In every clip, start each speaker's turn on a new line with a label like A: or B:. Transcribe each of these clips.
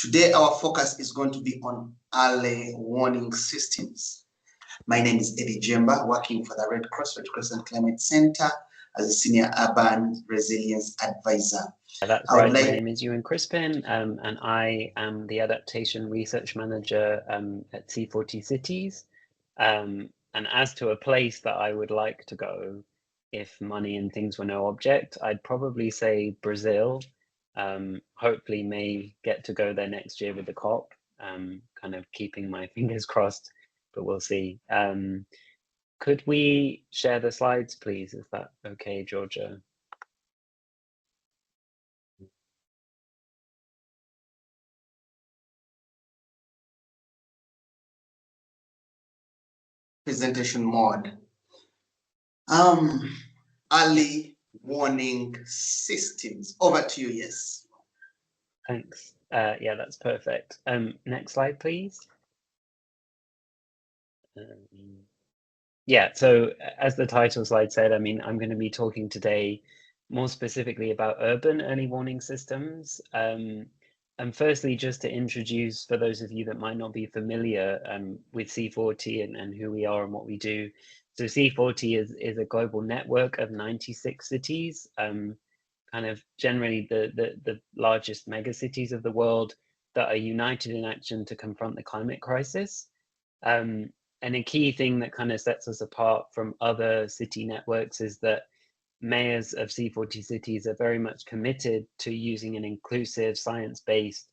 A: Today, our focus is going to be on early warning systems. My name is Eddie Jemba, working for the Red Crescent Climate Center as a Senior Urban Resilience Advisor.
B: That's right. My name is Ewan Crispin, and I am the Adaptation Research Manager at C40 Cities. And as to a place that I would like to go if money and things were no object, I'd probably say Brazil. Hopefully may get to go there next year with the COP, kind of keeping my fingers crossed, but we'll see. Could we share the slides, please? Is that okay, Georgia?
A: Presentation mode. Early warning systems. Over to you, yes.
B: Thanks. Yeah, that's perfect. Next slide, please. Yeah, so as the title slide said, I mean, I'm going to be talking today more specifically about urban early warning systems. And firstly, just to introduce, for those of you that might not be familiar with C40 and who we are and what we do. So C40 is a global network of 96 cities, kind of generally the largest mega cities of the world that are united in action to confront the climate crisis. And a key thing that kind of sets us apart from other city networks is that mayors of C40 cities are very much committed to using an inclusive, science-based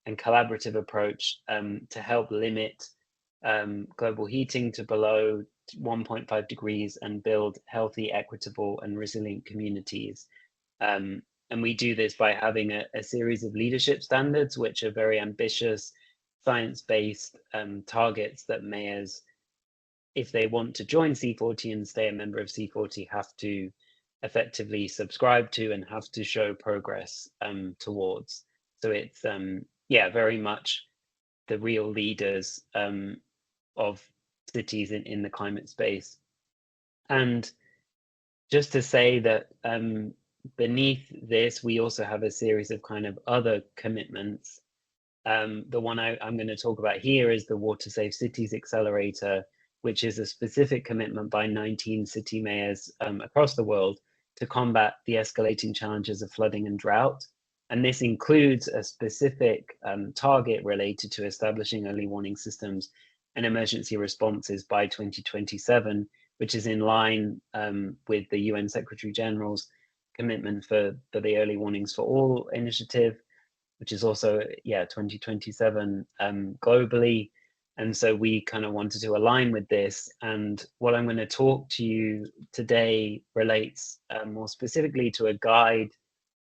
B: and collaborative approach to help limit global heating to below 1.5 degrees and build healthy, equitable and resilient communities. And we do this by having a series of leadership standards, which are very ambitious, science-based targets that mayors, if they want to join C40 and stay a member of C40, have to effectively subscribe to and have to show progress towards. So it's very much the real leaders of cities in the climate space. And just to say that beneath this, we also have a series of kind of other commitments. The one I'm going to talk about here is the Water Safe Cities Accelerator, which is a specific commitment by 19 city mayors across the world to combat the escalating challenges of flooding and drought. And this includes a specific target related to establishing early warning systems and emergency responses by 2027, which is in line with the UN Secretary General's commitment for the Early Warnings for All initiative, which is also 2027 globally. And so we kind of wanted to align with this. And what I'm going to talk to you today relates more specifically to a guide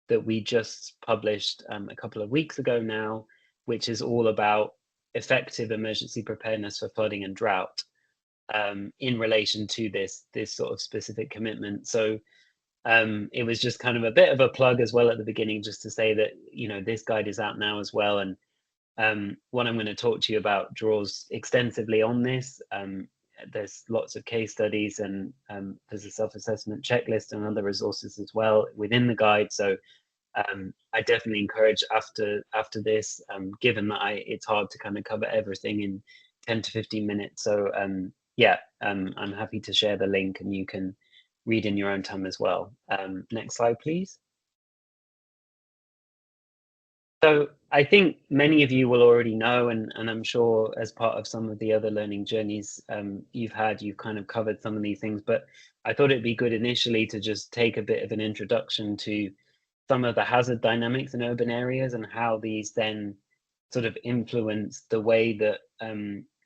B: that we just published a couple of weeks ago now, which is all about effective emergency preparedness for flooding and drought in relation to this sort of specific commitment. So it was just kind of a bit of a plug as well at the beginning, just to say that, you know, this guide is out now as well. And what I'm going to talk to you about draws extensively on this. There's lots of case studies and there's a self-assessment checklist and other resources as well within the guide. So I definitely encourage after this, given that it's hard to kind of cover everything in 10 to 15 minutes. So I'm happy to share the link and you can read in your own time as well. Next slide, please. So I think many of you will already know, and I'm sure as part of some of the other learning journeys you've kind of covered some of these things, but I thought it'd be good initially to just take a bit of an introduction to some of the hazard dynamics in urban areas and how these then sort of influence the way that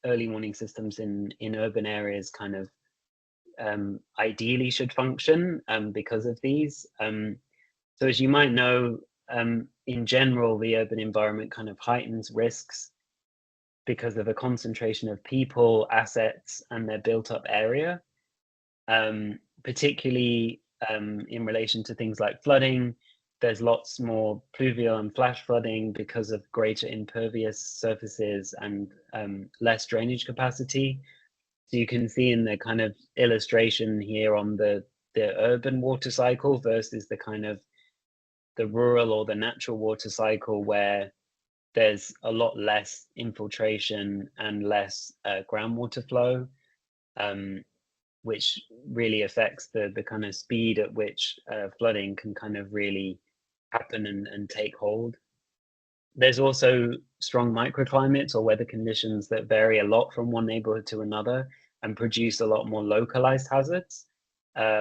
B: early warning systems in urban areas kind of ideally should function because of these. So as you might know, in general, the urban environment kind of heightens risks because of a concentration of people, assets, and their built-up area, particularly in relation to things like flooding. There's lots more pluvial and flash flooding because of greater impervious surfaces and less drainage capacity. So you can see in the kind of illustration here on the urban water cycle versus the kind of the rural or the natural water cycle, where there's a lot less infiltration and less groundwater flow, which really affects the kind of speed at which flooding can kind of really happen and take hold. There's also strong microclimates or weather conditions that vary a lot from one neighborhood to another and produce a lot more localized hazards,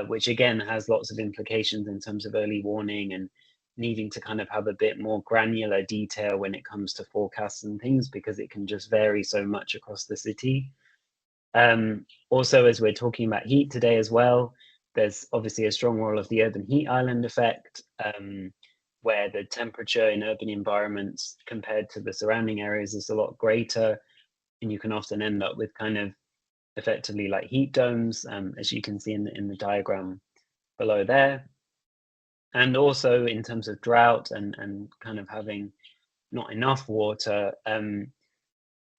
B: which again has lots of implications in terms of early warning and needing to kind of have a bit more granular detail when it comes to forecasts and things, because it can just vary so much across the city. Also, as we're talking about heat today as well, there's obviously a strong role of the urban heat island effect, where the temperature in urban environments compared to the surrounding areas is a lot greater, and you can often end up with kind of effectively like heat domes, as you can see in the diagram below there. And also in terms of drought and kind of having not enough water,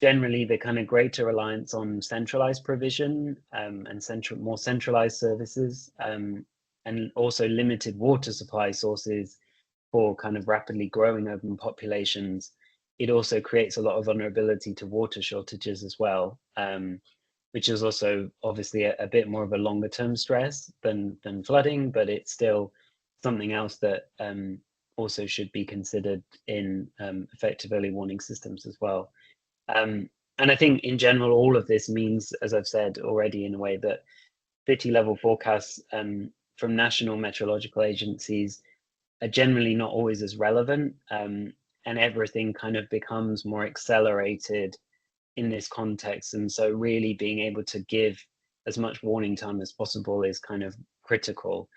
B: generally the kind of greater reliance on centralized provision and more centralized services, and also limited water supply sources for kind of rapidly growing urban populations, it also creates a lot of vulnerability to water shortages as well, which is also obviously a bit more of a longer term stress than flooding, but it's still something else that also should be considered in effective early warning systems as well. And I think in general, all of this means, as I've said already in a way, that city level forecasts from national meteorological agencies are generally not always as relevant, and everything kind of becomes more accelerated in this context. And so really being able to give as much warning time as possible is kind of critical,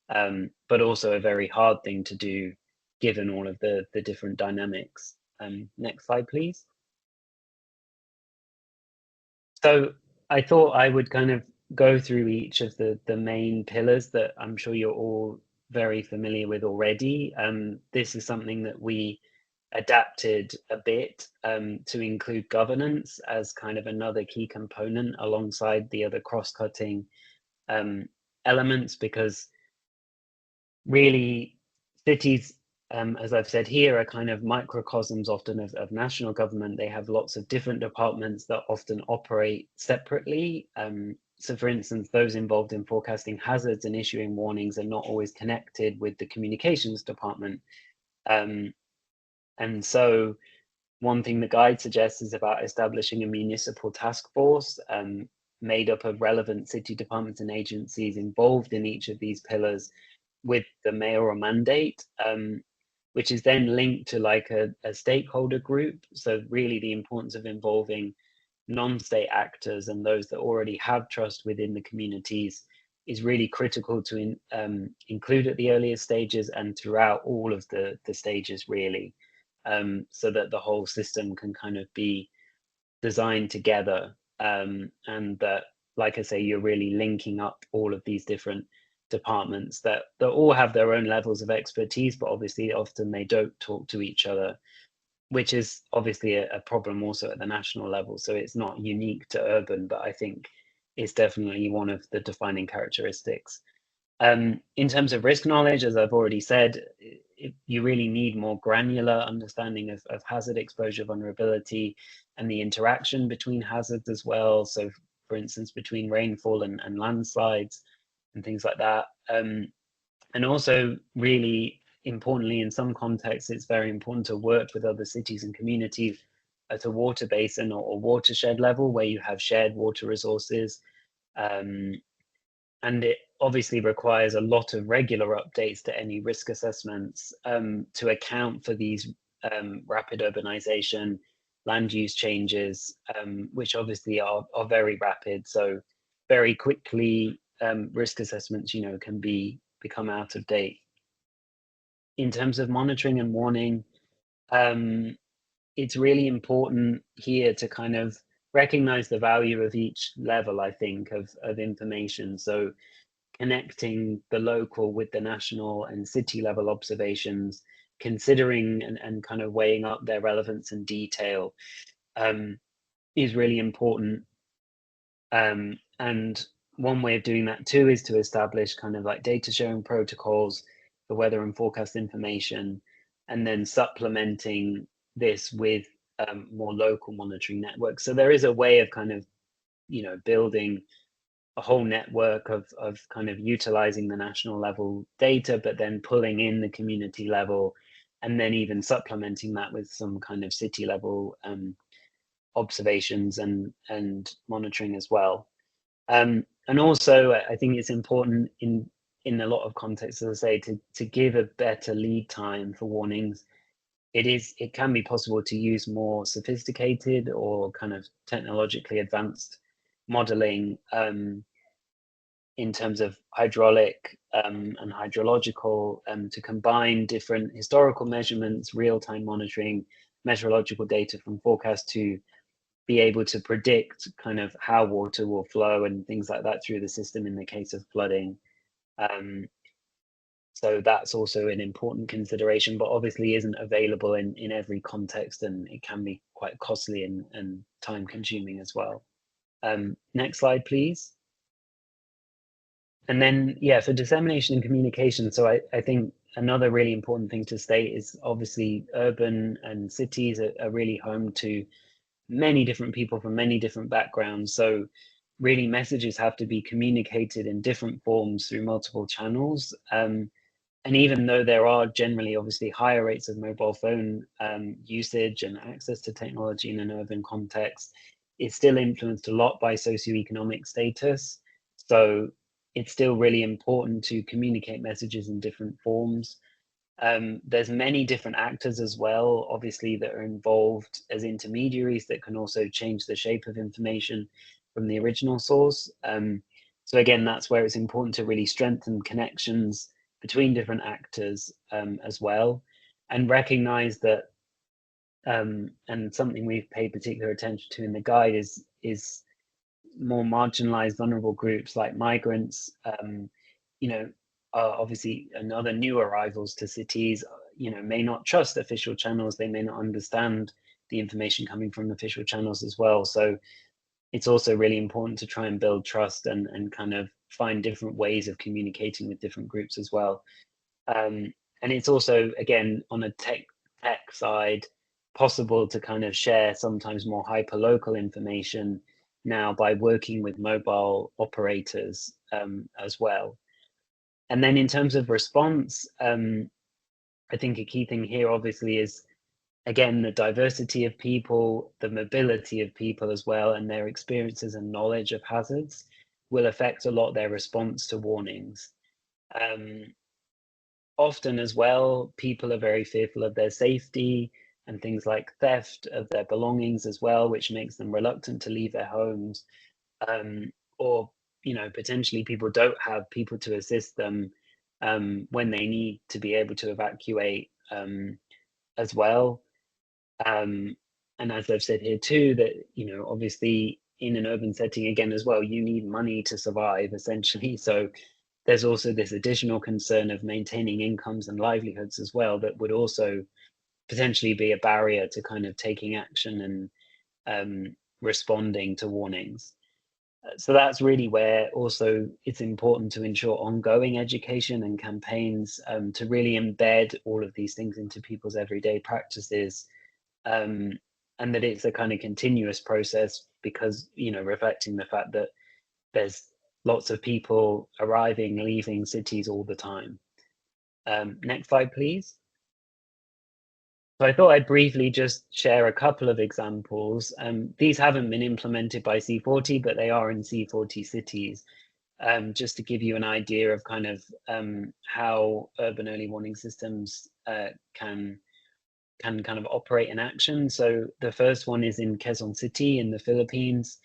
B: but also a very hard thing to do given all of the different dynamics. Next slide, please. So I thought I would kind of go through each of the main pillars that I'm sure you're all very familiar with already. This is something that we adapted a bit to include governance as kind of another key component alongside the other cross-cutting elements, because really cities, as I've said here, are kind of microcosms often of national government. They have lots of different departments that often operate separately. So for instance, those involved in forecasting hazards and issuing warnings are not always connected with the communications department. And so one thing the guide suggests is about establishing a municipal task force made up of relevant city departments and agencies involved in each of these pillars with the mayoral mandate, which is then linked to like a stakeholder group. So really the importance of involving non-state actors and those that already have trust within the communities is really critical to include at the earliest stages and throughout all of the stages really, so that the whole system can kind of be designed together, and that, like I say, you're really linking up all of these different departments that all have their own levels of expertise, but obviously often they don't talk to each other, which is obviously a problem also at the national level. So it's not unique to urban, but I think it's definitely one of the defining characteristics. In terms of risk knowledge, as I've already said, you really need more granular understanding of hazard exposure vulnerability and the interaction between hazards as well. So for instance, between rainfall and landslides and things like that. And also really importantly, in some contexts, it's very important to work with other cities and communities at a water basin or watershed level where you have shared water resources. And it obviously requires a lot of regular updates to any risk assessments to account for these rapid urbanization, land use changes, which obviously are very rapid. So very quickly, risk assessments, can become out of date. In terms of monitoring and warning, it's really important here to kind of recognize the value of each level, I think, of information. So connecting the local with the national and city level observations, considering and kind of weighing up their relevance and detail, is really important. And one way of doing that too is to establish kind of like data sharing protocols for weather and forecast information, and then supplementing this with more local monitoring networks. So there is a way of kind of, building a whole network of kind of utilizing the national level data, but then pulling in the community level, and then even supplementing that with some kind of city level observations and monitoring as well. And also, I think it's important in a lot of contexts, as I say, to give a better lead time for warnings. It can be possible to use more sophisticated or kind of technologically advanced modeling in terms of hydraulic and hydrological to combine different historical measurements, real-time monitoring, meteorological data from forecast to be able to predict kind of how water will flow and things like that through the system in the case of flooding. So that's also an important consideration, but obviously isn't available in every context, and it can be quite costly and time consuming as well. Next slide, please. And then, yeah, for dissemination and communication, so I think another really important thing to state is obviously urban and cities are really home to many different people from many different backgrounds. So really messages have to be communicated in different forms through multiple channels. And even though there are generally obviously higher rates of mobile phone usage and access to technology in an urban context, it's still influenced a lot by socioeconomic status. So it's still really important to communicate messages in different forms. There's many different actors as well, obviously, that are involved as intermediaries that can also change the shape of information from the original source. So again, that's where it's important to really strengthen connections between different actors as well, and recognize that, and something we've paid particular attention to in the guide is more marginalized, vulnerable groups like migrants, you know, obviously another new arrivals to cities, may not trust official channels. They may not understand the information coming from official channels as well. So it's also really important to try and build trust and kind of find different ways of communicating with different groups as well. And it's also, again, on a tech side, possible to kind of share sometimes more hyper local information now by working with mobile operators as well. And then in terms of response, I think a key thing here obviously is, again, the diversity of people, the mobility of people as well, and their experiences and knowledge of hazards will affect a lot their response to warnings. Often as well, people are very fearful of their safety and things like theft of their belongings as well, which makes them reluctant to leave their homes. Or, potentially people don't have people to assist them when they need to be able to evacuate as well. And as I've said here too, that, obviously in an urban setting again as well, you need money to survive essentially. So there's also this additional concern of maintaining incomes and livelihoods as well that would also potentially be a barrier to kind of taking action and responding to warnings. So that's really where also it's important to ensure ongoing education and campaigns to really embed all of these things into people's everyday practices, and that it's a kind of continuous process because, reflecting the fact that there's lots of people arriving, leaving cities all the time. Next slide, please. So I thought I'd briefly just share a couple of examples. These haven't been implemented by C40, but they are in C40 cities, just to give you an idea of kind of how urban early warning systems can kind of operate in action. So the first one is in Quezon City in the Philippines.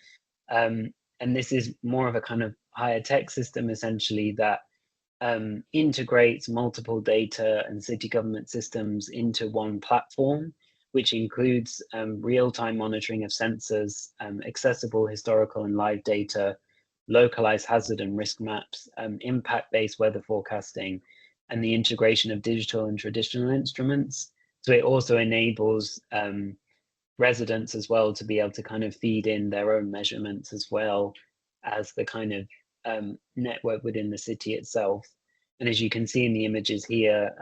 B: And this is more of a kind of higher tech system essentially that integrates multiple data and city government systems into one platform, which includes real-time monitoring of sensors, accessible historical and live data, localized hazard and risk maps, impact-based weather forecasting, and the integration of digital and traditional instruments. So it also enables residents as well to be able to kind of feed in their own measurements as well as the kind of network within the city itself. And as you can see in the images here,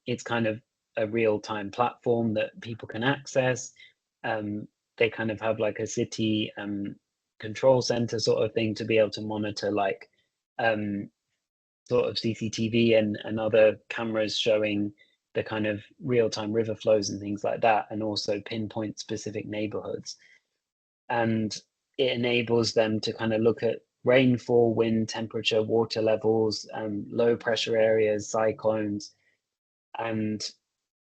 B: it's kind of a real-time platform that people can access. They kind of have like a city control center sort of thing to be able to monitor like sort of CCTV and other cameras showing the kind of real-time river flows and things like that, and also pinpoint specific neighborhoods. And it enables them to kind of look at rainfall, wind, temperature, water levels, low pressure areas, cyclones, and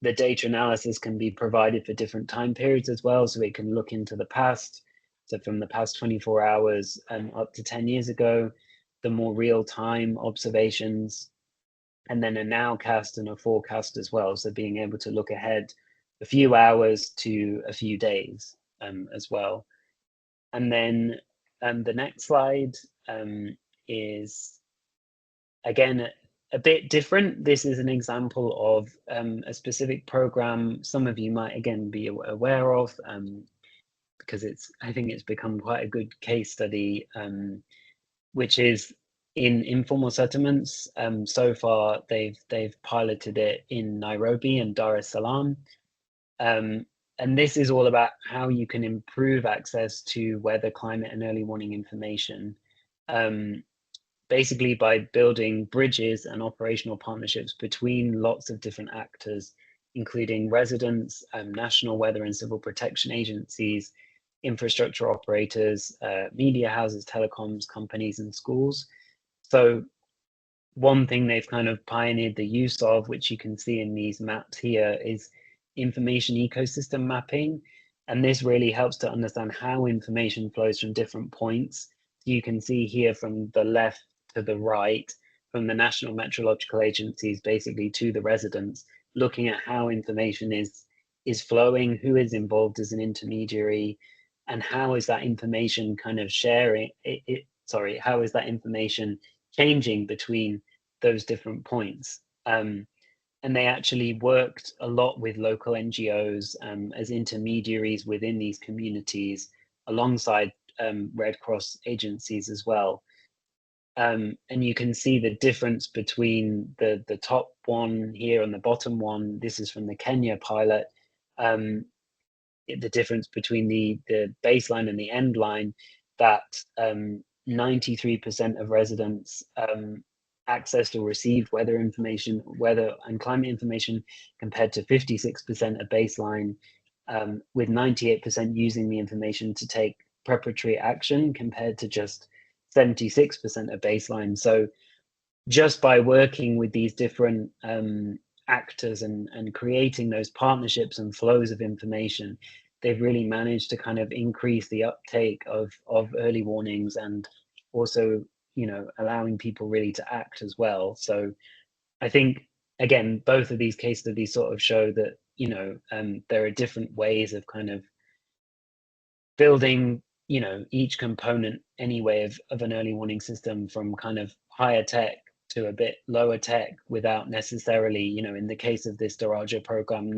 B: the data analysis can be provided for different time periods as well. So it can look into the past, so from the past 24 hours up to 10 years ago, the more real-time observations, and then a nowcast and a forecast as well. So being able to look ahead a few hours to a few days as well. And then the next slide is, again, a bit different. This is an example of a specific program some of you might, again, be aware of, because I think it's become quite a good case study, which is in informal settlements. So far, they've piloted it in Nairobi and Dar es Salaam. And this is all about how you can improve access to weather, climate, and early warning information, basically by building bridges and operational partnerships between lots of different actors, including residents, national weather and civil protection agencies, infrastructure operators, media houses, telecoms companies, and schools. So one thing they've kind of pioneered the use of, which you can see in these maps here, is information ecosystem mapping. And this really helps to understand how information flows from different points. You can see here from the left to the right, from the national meteorological agencies basically to the residents, looking at how information is flowing, who is involved as an intermediary, and how is that information kind of sharing how is that information changing between those different points. And they actually worked a lot with local NGOs as intermediaries within these communities, alongside Red Cross agencies as well. And you can see the difference between the top one here and the bottom one. This is from the Kenya pilot. The difference between the baseline and the end line, that 93% of residents accessed or received weather and climate information, compared to 56% at baseline, with 98% using the information to take preparatory action, compared to just 76% at baseline. So just by working with these different actors and creating those partnerships and flows of information, they've really managed to kind of increase the uptake of early warnings, and also, you know, allowing people really to act as well. So I think, again, both of these case studies sort of show that, you know, there are different ways of kind of building, you know, each component anyway of an early warning system, from kind of higher tech to a bit lower tech, without necessarily, you know, in the case of this DRR program,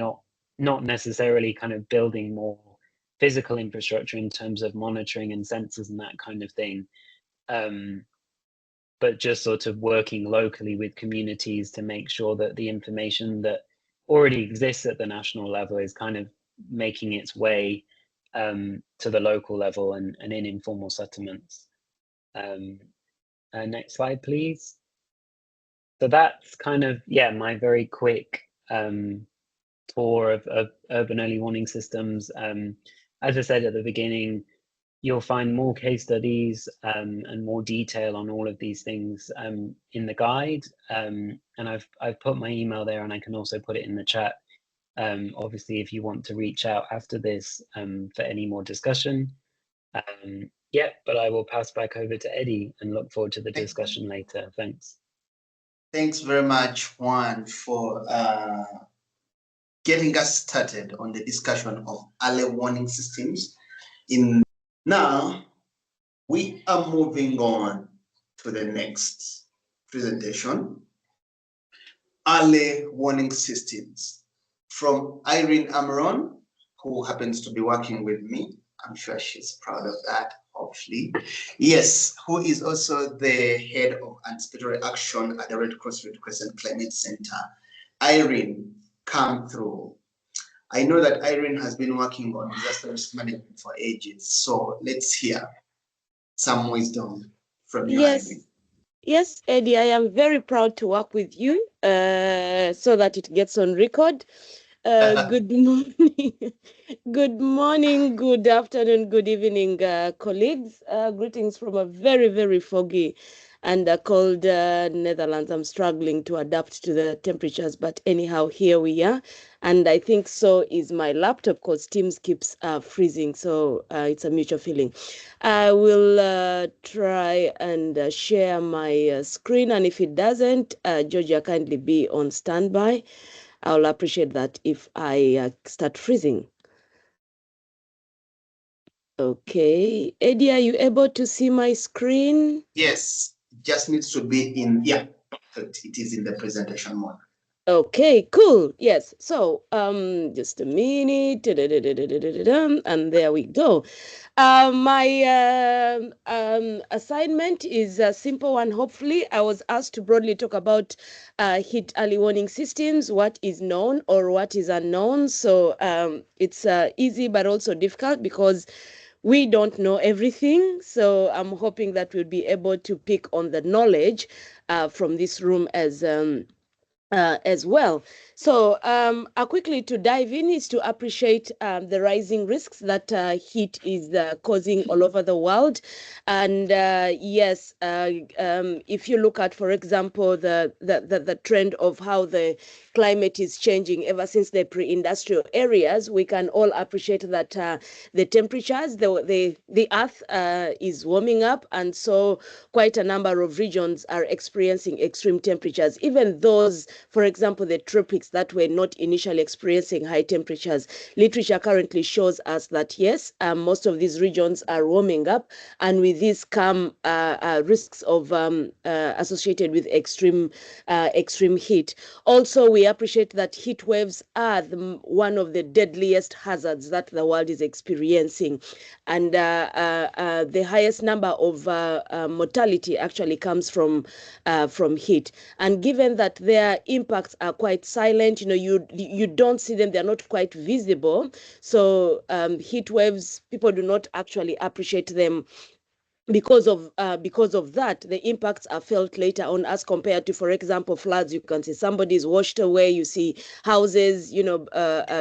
B: not necessarily kind of building more physical infrastructure in terms of monitoring and sensors and that kind of thing, but just sort of working locally with communities to make sure that the information that already exists at the national level is kind of making its way to the local level and in informal settlements. Next slide, please. So that's kind of, yeah, my very quick tour of urban early warning systems. As I said at the beginning, you'll find more case studies and more detail on all of these things in the guide. And I've put my email there, and I can also put it in the chat. Obviously, if you want to reach out after this for any more discussion. Yeah, but I will pass back over to Eddie and look forward to the discussion later. Thanks.
A: Thanks very much, Juan, for getting us started on the discussion of early warning systems. Now, we are moving on to the next presentation, early warning systems, from Irene Amaron, who happens to be working with me. I'm sure she's proud of that, hopefully. Yes, who is also the head of anticipatory action at the Red Cross Red Crescent Climate Center. Irene, come through. I know that Irene has been working on disaster risk management for ages, so let's hear some wisdom from you, Irene.
C: Yes, Eddie, I am very proud to work with you so that it gets on record. Good morning. Good morning, good afternoon, good evening, colleagues. Greetings from a very, very foggy and cold Netherlands. I'm struggling to adapt to the temperatures, but anyhow, here we are. And I think so is my laptop because Teams keeps freezing, so it's a mutual feeling. I will try and share my screen, and if it doesn't, Georgia, kindly be on standby. I'll appreciate that if I start freezing. Okay, Eddie, are you able to see my screen?
A: Yes, it just needs to be in, yeah, it is in the presentation mode.
C: Okay, cool. Yes. So, just a minute, and there we go. My assignment is a simple one. Hopefully, I was asked to broadly talk about heat early warning systems, what is known or what is unknown. So, it's easy but also difficult because we don't know everything. So, I'm hoping that we'll be able to pick on the knowledge from this room as well. So quickly to dive in is to appreciate the rising risks that heat is causing all over the world. And yes, if you look at, for example, the trend of how the climate is changing ever since the pre-industrial areas, we can all appreciate that the temperatures, the earth is warming up, and so quite a number of regions are experiencing extreme temperatures. Even those, for example, the tropics that were not initially experiencing high temperatures. Literature currently shows us that yes, most of these regions are warming up, and with this come risks of associated with extreme heat. Also, we appreciate that heat waves are one of the deadliest hazards that the world is experiencing, and the highest number of mortality actually comes from heat. And given that their impacts are quite silent, you don't see them; they're not quite visible. So heat waves, people do not actually appreciate them because of that. The impacts are felt later on as compared to, for example, floods. You can see somebody's washed away, you see houses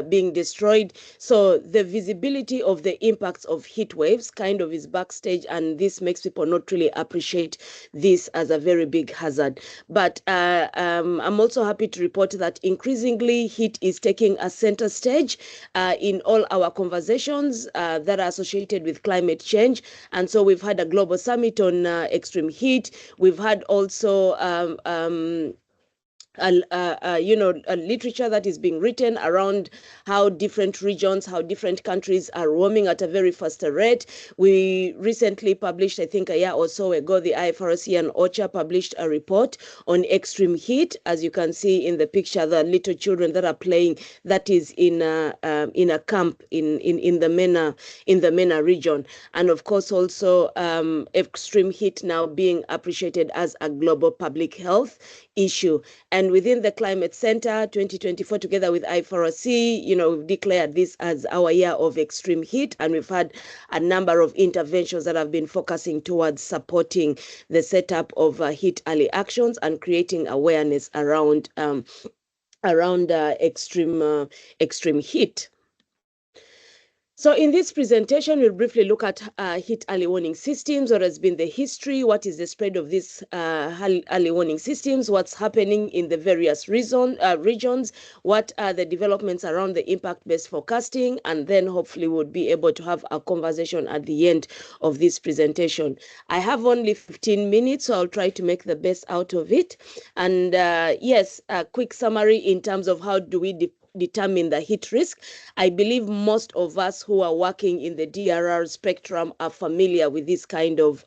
C: being destroyed. So the visibility of the impacts of heat waves kind of is backstage, and this makes people not really appreciate this as a very big hazard. But I'm also happy to report that increasingly heat is taking a center stage in all our conversations that are associated with climate change. And so we've had a global summit on extreme heat. We've had also a literature that is being written around how different regions, how different countries are warming at a very faster rate. We recently published, I think a year or so ago, the IFRC and OCHA published a report on extreme heat. As you can see in the picture, the little children that are playing, that is in a camp in the MENA region. And of course, also extreme heat now being appreciated as a global public health issue. And within the Climate Center 2024, together with IFRC, we've declared this as our year of extreme heat, and we've had a number of interventions that have been focusing towards supporting the setup of heat early actions and creating awareness around extreme heat. So in this presentation, we'll briefly look at heat early warning systems, what has been the history, what is the spread of these early warning systems, what's happening in the various regions, what are the developments around the impact-based forecasting, and then hopefully we'll be able to have a conversation at the end of this presentation. I have only 15 minutes, so I'll try to make the best out of it. And yes, a quick summary in terms of how do we determine the heat risk. I believe most of us who are working in the DRR spectrum are familiar with this kind of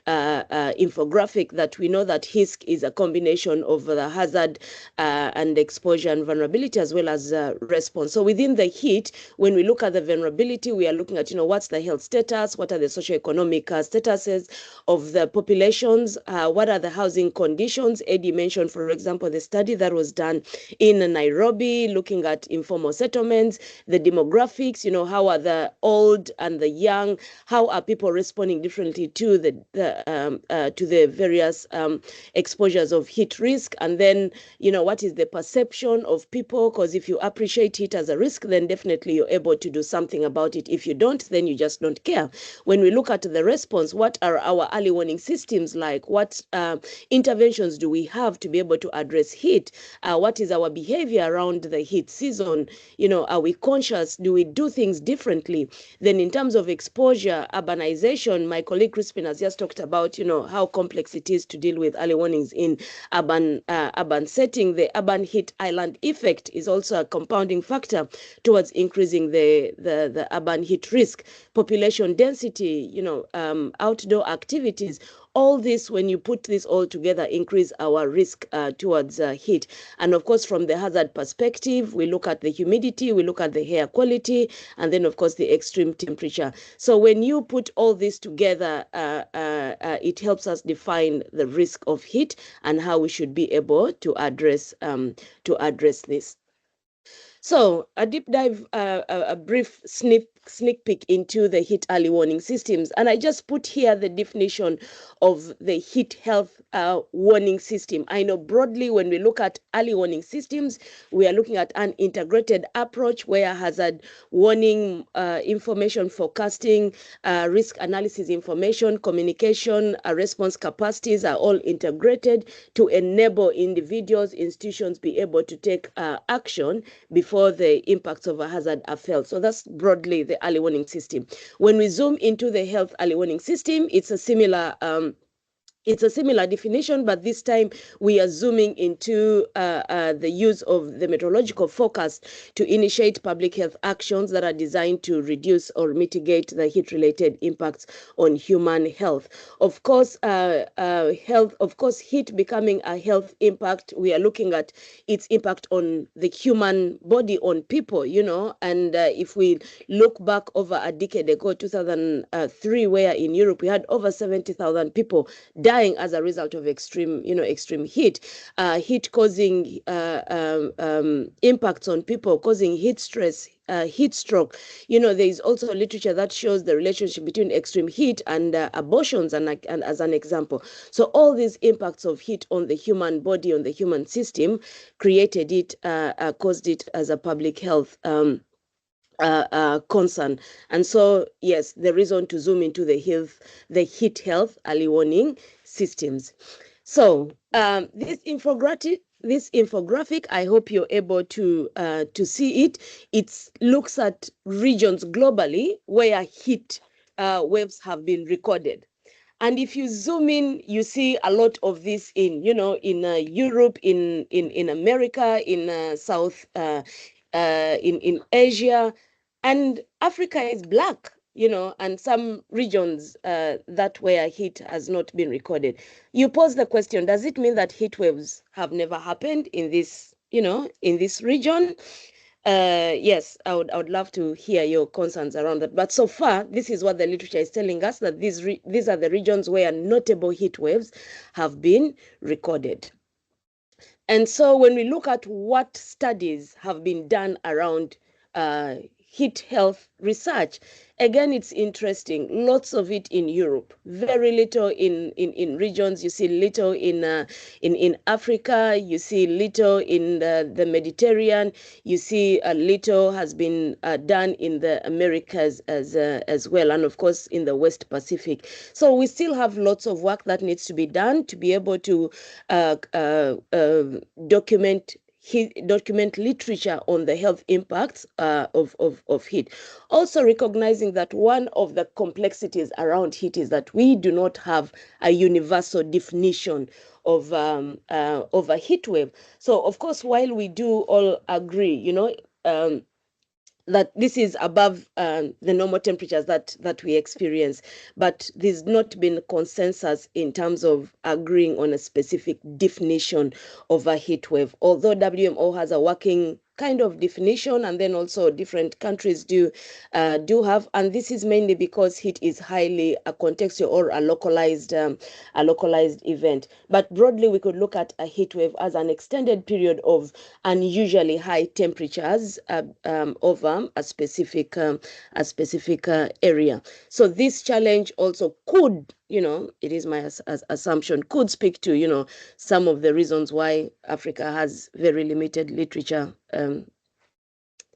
C: infographic, that we know that HISC is a combination of the hazard and exposure and vulnerability, as well as response. So within the heat, when we look at the vulnerability, we are looking at, what's the health status, what are the socioeconomic statuses of the populations, what are the housing conditions. Eddie mentioned, for example, the study that was done in Nairobi, looking looking at informal settlements, the demographics, how are the old and the young, how are people responding differently to the various exposures of heat risk, and then, what is the perception of people, because if you appreciate heat as a risk, then definitely you're able to do something about it. If you don't, then you just don't care. When we look at the response, what are our early warning systems like? What interventions do we have to be able to address heat? What is our behavior around the heat season? Are we conscious? Do we do things differently? Then in terms of exposure, urbanization, my colleague Crispin has just talked about, how complex it is to deal with early warnings in urban setting. The urban heat island effect is also a compounding factor towards increasing the urban heat risk. Population density, outdoor activities, all this, when you put this all together, increase our risk towards heat. And of course, from the hazard perspective, we look at the humidity, we look at the air quality, and then of course the extreme temperature. So when you put all this together, it helps us define the risk of heat and how we should be able to address this. So a deep dive, a brief sneak peek into the heat early warning systems. And I just put here the definition of the heat health warning system. I know broadly when we look at early warning systems, we are looking at an integrated approach where hazard warning information, forecasting, risk analysis information, communication, response capacities are all integrated to enable individuals, institutions be able to take action before the impacts of a hazard are felt. So that's broadly the early warning system. When we zoom into the health early warning system, it's a similar definition, but this time we are zooming into the use of the meteorological forecast to initiate public health actions that are designed to reduce or mitigate the heat-related impacts on human health. Of course, heat becoming a health impact, we are looking at its impact on the human body, on people, and if we look back over a decade ago, 2003, where in Europe we had over 70,000 people dying as a result of extreme heat, heat causing impacts on people, causing heat stress, heat stroke. There is also literature that shows the relationship between extreme heat and abortions, and as an example. So all these impacts of heat on the human body, on the human system, caused it as a public health concern. And so, yes, the reason to zoom into the heat health early warning systems. So this infographic, I hope you're able to see it. It looks at regions globally where heat waves have been recorded. And if you zoom in, you see a lot of this in Europe, in America, in South, in Asia, and Africa is black, and some regions that where heat has not been recorded. You pose the question, does it mean that heat waves have never happened in this, in this region? Yes, I would love to hear your concerns around that. But so far, this is what the literature is telling us, that these are the regions where notable heat waves have been recorded. And so when we look at what studies have been done around heat health research, again, it's interesting. Lots of it in Europe, very little in regions. You see little in Africa. You see little in the Mediterranean. You see a little has been done in the Americas as well, and of course in the West Pacific. So we still have lots of work that needs to be done to be able to document literature on the health impacts of heat. Also recognizing that one of the complexities around heat is that we do not have a universal definition of a heat wave. So of course, while we do all agree, that this is above the normal temperatures that we experience, but there's not been consensus in terms of agreeing on a specific definition of a heat wave. Although WMO has a working kind of definition, and then also different countries do have, and this is mainly because heat is highly a contextual or a localized event. But broadly, we could look at a heat wave as an extended period of unusually high temperatures over a specific area. So this challenge also could, it is my assumption, could speak to, some of the reasons why Africa has very limited literature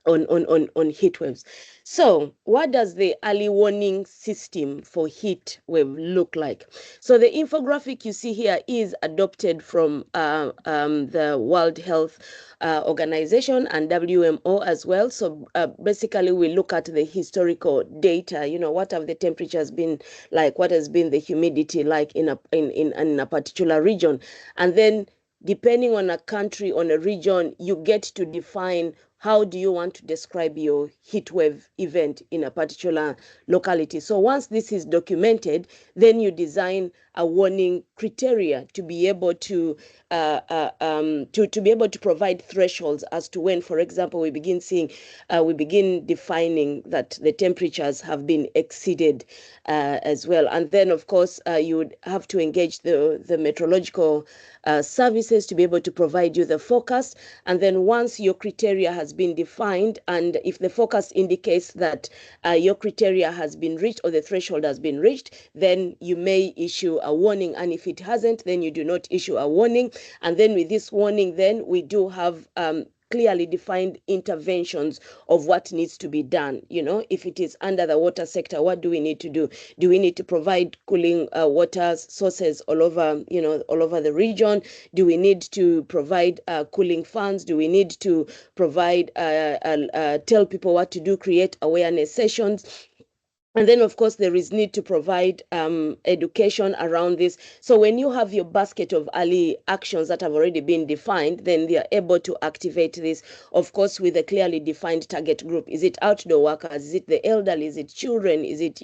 C: on heat waves. So what does the early warning system for heat wave look like? So the infographic you see here is adopted from the World Health Organization and WMO as well. So basically we look at the historical data, what have the temperatures been like, what has been the humidity like in a particular region. And then depending on a country, on a region, you get to define how do you want to describe your heat wave event in a particular locality. So once this is documented, then you design a warning criteria to be able to be able to provide thresholds as to when, for example, we begin defining that the temperatures have been exceeded as well. And then, of course, you would have to engage the meteorological services to be able to provide you the forecast. And then once your criteria has been defined, and if the forecast indicates that your criteria has been reached or the threshold has been reached, then you may issue a warning. And if it hasn't, then you do not issue a warning. And then with this warning, then we do have clearly defined interventions of what needs to be done. If it is under the water sector, what do we need to do? Do we need to provide cooling water sources all over, all over the region? Do we need to provide cooling fans? Do we need to provide, tell people what to do, create awareness sessions? And then, of course, there is need to provide education around this. So when you have your basket of early actions that have already been defined, then they are able to activate this, of course, with a clearly defined target group. Is it outdoor workers? Is it the elderly? Is it children? Is it,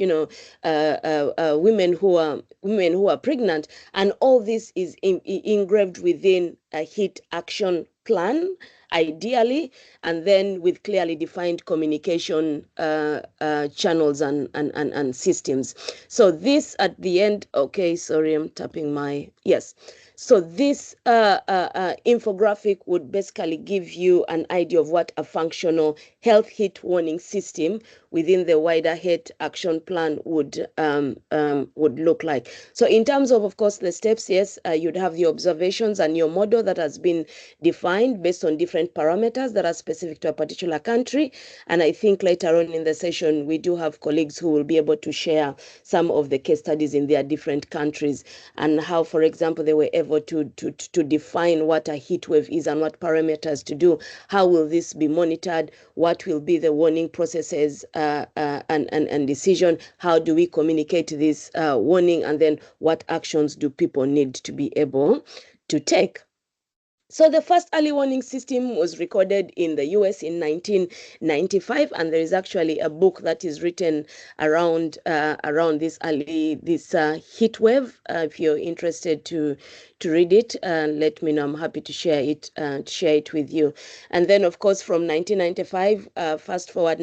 C: women who are pregnant? And all this is engraved within a heat action plan, ideally, and then with clearly defined communication channels and systems. So this at the end, okay, sorry, I'm tapping my, yes. So this infographic would basically give you an idea of what a functional health heat warning system within the wider heat action plan would look like. So in terms of course, the steps, yes, you'd have the observations and your model that has been defined based on different parameters that are specific to a particular country. And I think later on in the session, we do have colleagues who will be able to share some of the case studies in their different countries and how, for example, they were able to define what a heat wave is and what parameters to do. How will this be monitored? What will be the warning processes and decision? How do we communicate this warning? And then what actions do people need to be able to take? So the first early warning system was recorded in the US in 1995, and there is actually a book that is written around this heat wave. If you're interested to read it, let me know. I'm happy to share it with you. And then, of course, from 1995, fast forward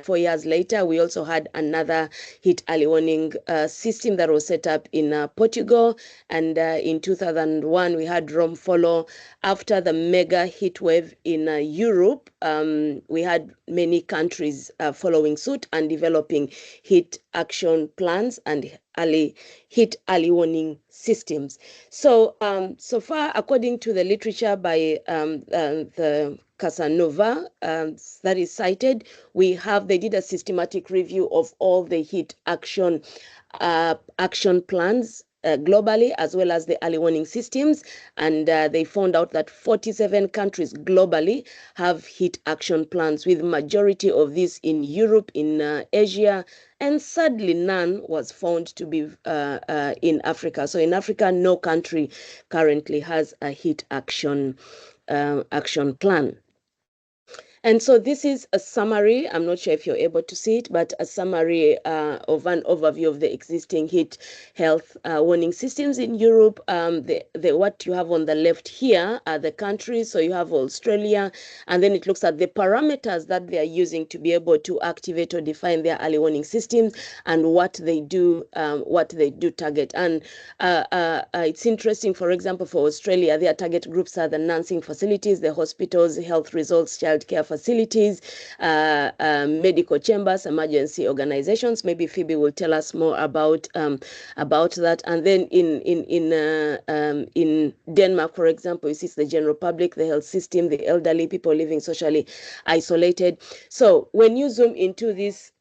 C: 4 years later, we also had another heat early warning system that was set up in Portugal, and in 2001 we had Rome follow. After the mega heat wave in Europe, we had many countries following suit and developing heat action plans and heat early warning systems. So, so far, according to the literature by the Casanova that is cited, they did a systematic review of all the heat action plans globally, as well as the early warning systems, and they found out that 47 countries globally have heat action plans, with majority of these in Europe, in Asia, and sadly none was found to be in Africa. So in Africa, no country currently has a heat action plan. And so this is a summary. I'm not sure if you're able to see it, but a summary of an overview of the existing heat health warning systems in Europe. What you have on the left here are the countries. So you have Australia, and then it looks at the parameters that they are using to be able to activate or define their early warning systems and what they do target. And it's interesting, for example, for Australia, their target groups are the nursing facilities, the hospitals, health results, childcare facilities, medical chambers, emergency organizations. Maybe Phoebe will tell us more about that. And then in Denmark, for example, you see the general public, the health system, the elderly, people living socially isolated. So when you zoom into this.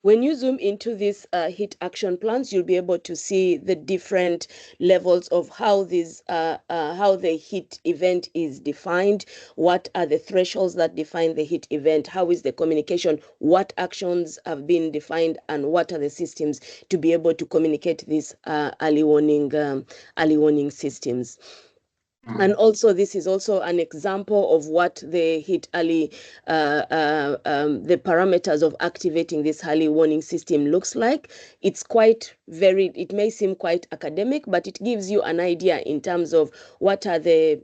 C: When you zoom into these heat action plans, you'll be able to see the different levels of how the heat event is defined. What are the thresholds that define the heat event? How is the communication? What actions have been defined, and what are the systems to be able to communicate these early warning systems? And also, this is also an example of what the the parameters of activating this early warning system looks like. It's quite varied. It may seem quite academic, but it gives you an idea in terms of what are the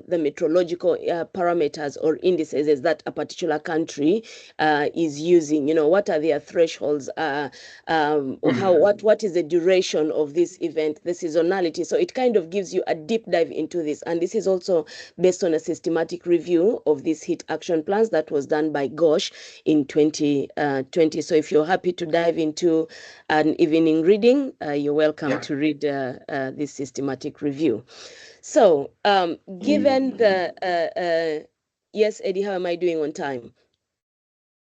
C: meteorological parameters or indices that a particular country is using. You know, what are their thresholds? What is the duration of this event, the seasonality? So it kind of gives you a deep dive into this. And this is also based on a systematic review of these heat action plans that was done by Gosh in 2020. So if you're happy to dive into an evening reading, you're welcome to read this systematic review. So given the, yes, Eddie, how am I doing on time?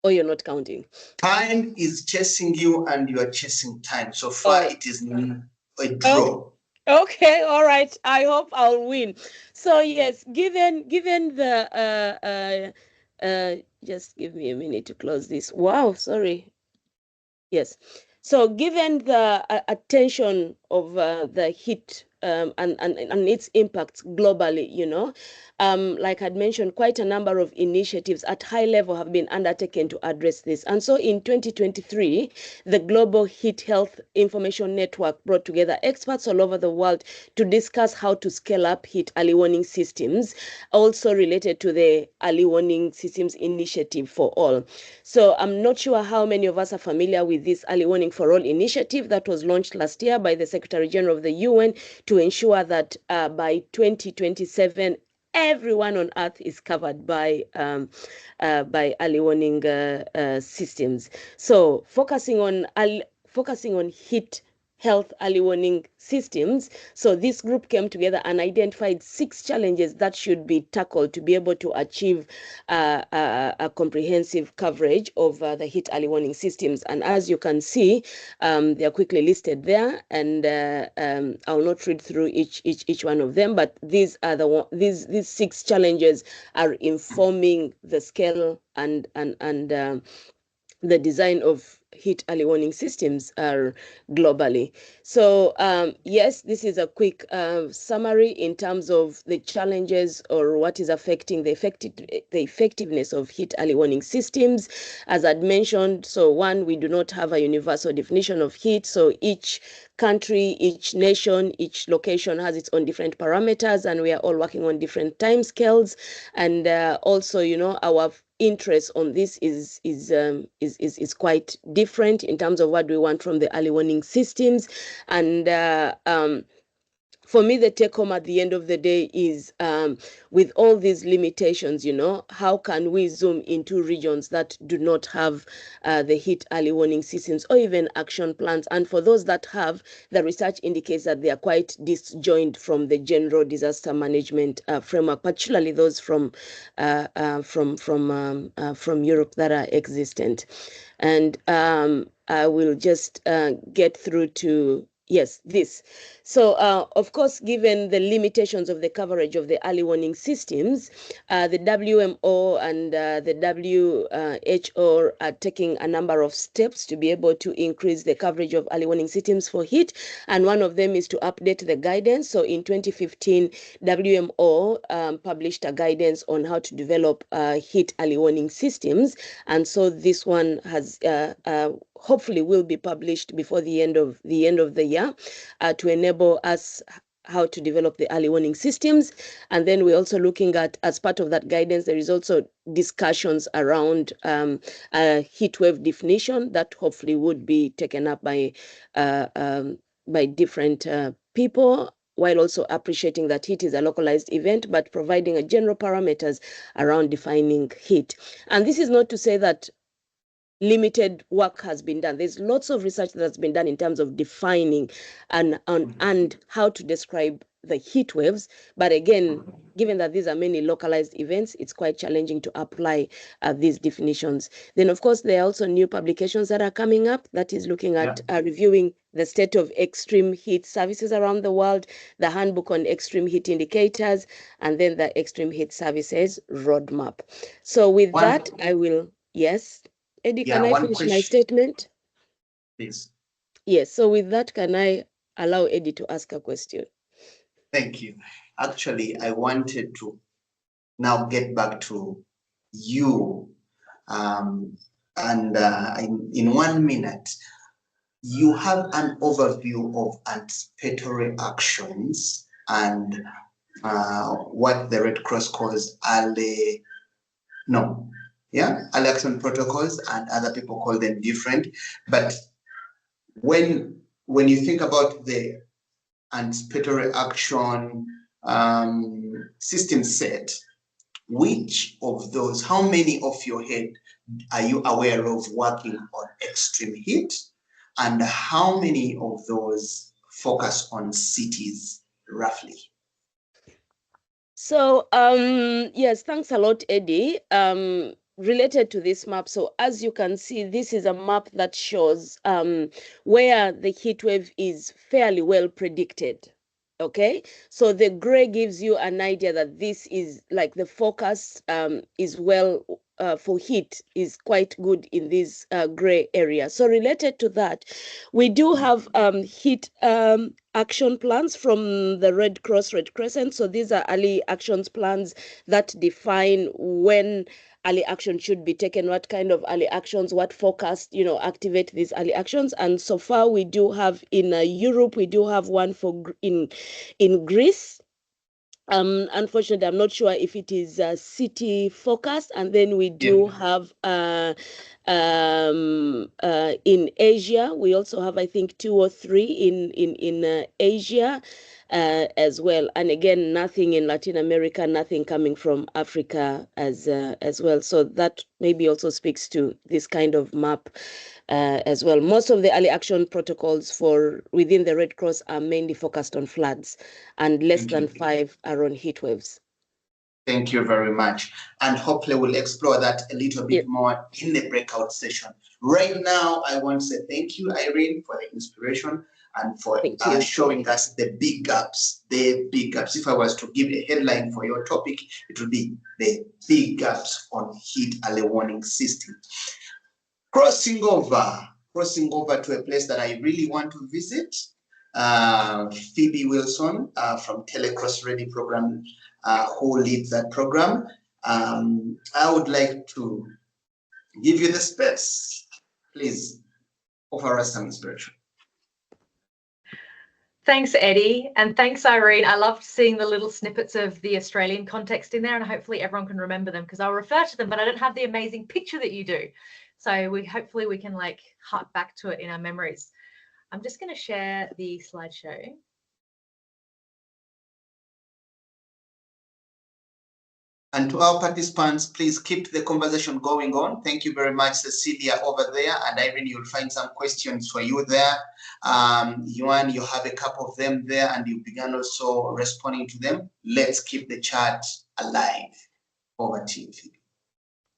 C: Or you're not counting?
A: Time is chasing you and you are chasing time. So far, it is a draw.
C: Okay, all right. I hope I'll win. So yes, given the just give me a minute to close this. Wow, sorry. Yes. So given the attention of the heat and its impacts globally, you know, like I'd mentioned, quite a number of initiatives at high level have been undertaken to address this. And so in 2023, the Global Heat Health Information Network brought together experts all over the world to discuss how to scale up heat early warning systems, also related to the Early Warning Systems Initiative for All. So I'm not sure how many of us are familiar with this Early Warning for All initiative that was launched last year by the Secretary General of the UN to ensure that by 2027, everyone on Earth is covered by early warning systems. So focusing on heat health early warning systems. So this group came together and identified 6 challenges that should be tackled to be able to achieve a comprehensive coverage of the heat early warning systems. And as you can see, they are quickly listed there, and I'll not read through each one of them, but these are these 6 challenges are informing the scale and the design of heat early warning systems are globally. So yes, this is a quick summary in terms of the challenges or what is affecting the effectiveness of heat early warning systems. As I'd mentioned, so one, we do not have a universal definition of heat. So each country, each nation, each location has its own different parameters, and we are all working on different time scales. And also, you know, our interest on this is quite different in terms of what we want from the early warning systems. And for me, the take home at the end of the day is with all these limitations, you know, how can we zoom into regions that do not have the heat early warning systems or even action plans? And for those that have, the research indicates that they are quite disjoined from the general disaster management framework, particularly those from Europe that are existent. And I will just get through to Yes, this. So, of course, given the limitations of the coverage of the early warning systems, the WMO and the WHO are taking a number of steps to be able to increase the coverage of early warning systems for heat. And one of them is to update the guidance. So in 2015, WMO published a guidance on how to develop heat early warning systems. And so this one has hopefully will be published before the end of the year to enable us how to develop the early warning systems. And then we're also looking at, as part of that guidance, there is also discussions around heat wave definition that hopefully would be taken up by different people, while also appreciating that heat is a localized event, but providing a general parameters around defining heat. And this is not to say that limited work has been done. There's lots of research that's been done in terms of defining and how to describe the heat waves. But again, given that these are many localized events, it's quite challenging to apply these definitions. Then, of course, there are also new publications that are coming up that is looking at reviewing the state of extreme heat services around the world, the handbook on extreme heat indicators, and then the extreme heat services roadmap. So with that, I will, yes. Eddie, can I finish my statement?
A: Please.
C: Yes, so with that, can I allow Eddie to ask a question?
A: Thank you. Actually, I wanted to now get back to you. In 1 minute, you have an overview of anticipatory actions and what the Red Cross calls early action protocols, and other people call them different. But when you think about the anticipatory action system set, which of those, how many off your head are you aware of working on extreme heat, and how many of those focus on cities roughly?
C: So, yes, thanks a lot, Eddie. Related to this map, so as you can see, this is a map that shows where the heat wave is fairly well predicted. Okay, so the gray gives you an idea that this is like the forecast is well for heat is quite good in this gray area. So related to that, we do have heat action plans from the Red Crescent. So these are early actions plans that define when early action should be taken, what kind of early actions, what forecast, activate these early actions. And so far we do have in Europe, we do have one for in Greece. Unfortunately, I'm not sure if it is city focused, and then we do have in Asia. We also have, I think, 2 or 3 in Asia as well. And again, nothing in Latin America, nothing coming from Africa as well. So that maybe also speaks to this kind of map as well. Most of the early action protocols for within the Red Cross are mainly focused on floods, and less than 5 are on heat waves.
A: Thank you very much. And hopefully we'll explore that a little bit more in the breakout session. Right now, I want to say thank you, Irene, for the inspiration and for showing us the big gaps. If I was to give a headline for your topic, it would be the big gaps on heat early warning system. Crossing over to a place that I really want to visit, Phoebe Wilson from Telecross Ready program, who leads that program. I would like to give you the space. Please offer us some inspiration.
D: Thanks, Eddie, and thanks, Irene. I loved seeing the little snippets of the Australian context in there, and hopefully everyone can remember them, because I'll refer to them, but I don't have the amazing picture that you do. So hopefully we can hark back to it in our memories. I'm just going to share the slideshow.
A: And to our participants, please keep the conversation going on. Thank you very much, Cecilia, over there. And Irene, you'll find some questions for you there. Yuan, you have a couple of them there, and you began also responding to them. Let's keep the chat alive. Over to you.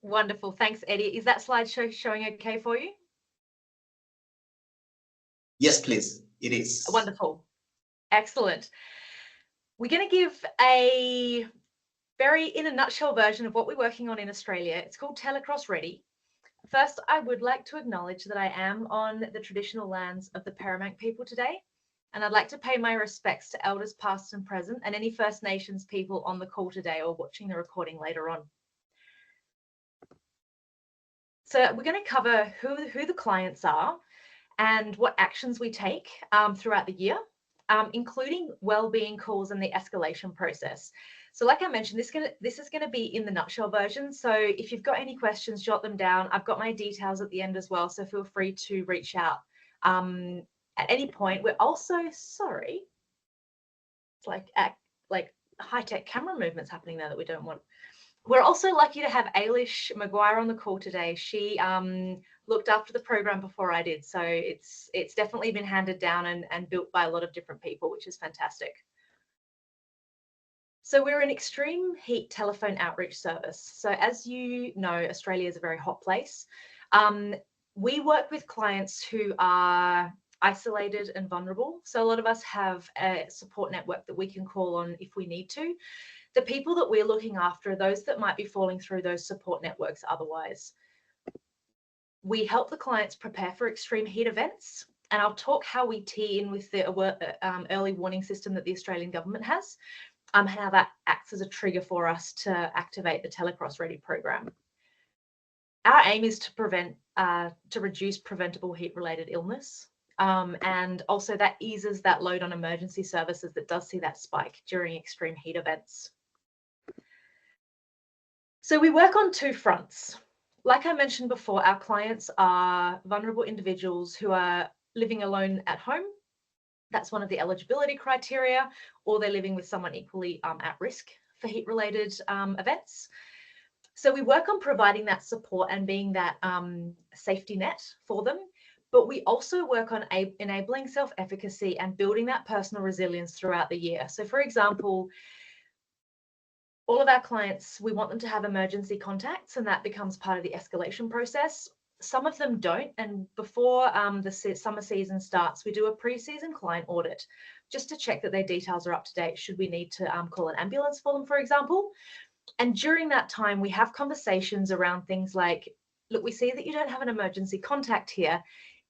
D: Wonderful. Thanks, Eddie. Is that slideshow showing okay for you?
A: Yes, please. It is.
D: Wonderful. Excellent. We're going to give a very, in a nutshell, version of what we're working on in Australia. It's called Telecross Ready. First, I would like to acknowledge that I am on the traditional lands of the Paramount people today, and I'd like to pay my respects to elders past and present and any First Nations people on the call today or watching the recording later on. So we're going to cover who the clients are and what actions we take throughout the year, including wellbeing calls and the escalation process. So like I mentioned, this is going to be in the nutshell version. So if you've got any questions, jot them down. I've got my details at the end as well, so feel free to reach out at any point. We're also, sorry, it's like high-tech camera movements happening there that we don't want. We're also lucky to have Ailish Maguire on the call today. She looked after the program before I did, so it's definitely been handed down and built by a lot of different people, which is fantastic. So we're an extreme heat telephone outreach service. So as you know, Australia is a very hot place. We work with clients who are isolated and vulnerable. So a lot of us have a support network that we can call on if we need to. The people that we're looking after are those that might be falling through those support networks otherwise. We help the clients prepare for extreme heat events, and I'll talk how we tee in with the early warning system that the Australian government has, and how that acts as a trigger for us to activate the Telecross Ready program. Our aim is to reduce preventable heat-related illness, and also that eases that load on emergency services that does see that spike during extreme heat events. So we work on two fronts. Like I mentioned before, our clients are vulnerable individuals who are living alone at home. That's one of the eligibility criteria, or they're living with someone equally at risk for heat-related events. So we work on providing that support and being that safety net for them, but we also work on enabling self-efficacy and building that personal resilience throughout the year. So for example, all of our clients, we want them to have emergency contacts, and that becomes part of the escalation process. Some of them don't, and before the summer season starts, we do a pre-season client audit just to check that their details are up to date should we need to call an ambulance for them, for example. And during that time, we have conversations around things like, look, we see that you don't have an emergency contact here.